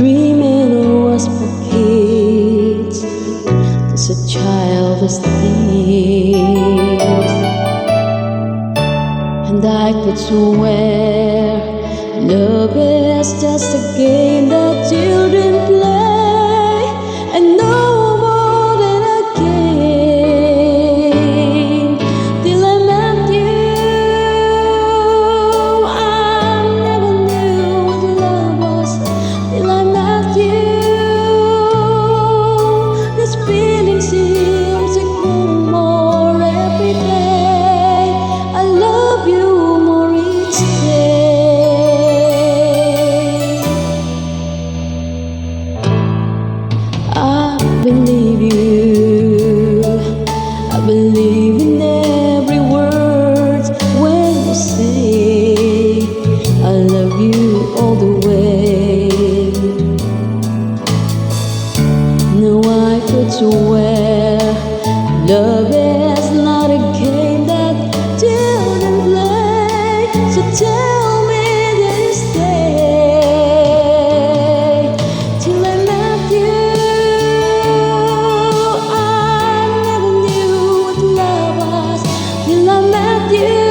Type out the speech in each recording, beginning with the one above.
Dreaming was for kids, it's a childish thing. And I could swear love is just a game that children play, and no more than a game. Till I met you, I never knew what love was. Till I met you, this feeling seems to grow more every day. I love you more each day. I believe you, I believe in every word when you say I love you all the way. Now I could swear love is not a game that children play. So tell me that you stay till I met you. I never knew what love was till I met you.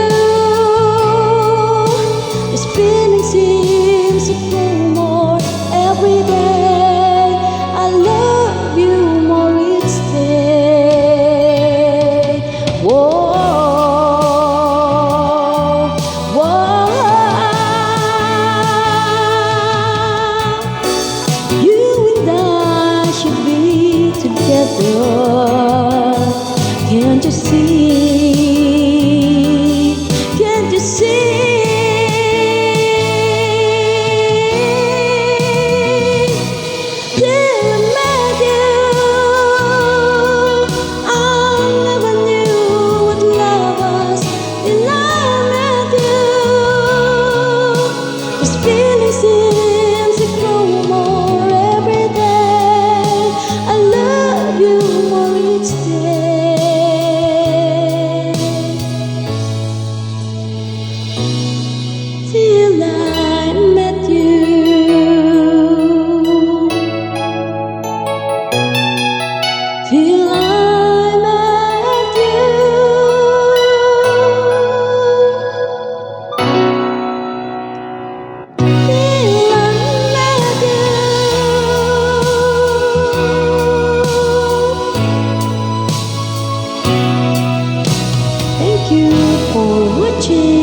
This feeling seems to grow more every day. I love you more each day. Whoa, whoa. You and I should be together. Can't you see? Can't you see? Till I met you, I never knew what love was. Till I met you, this feeling seems to grow more every day. I love you more each day. Till I met you. Till I met you. Till I met you. Thank you for watching.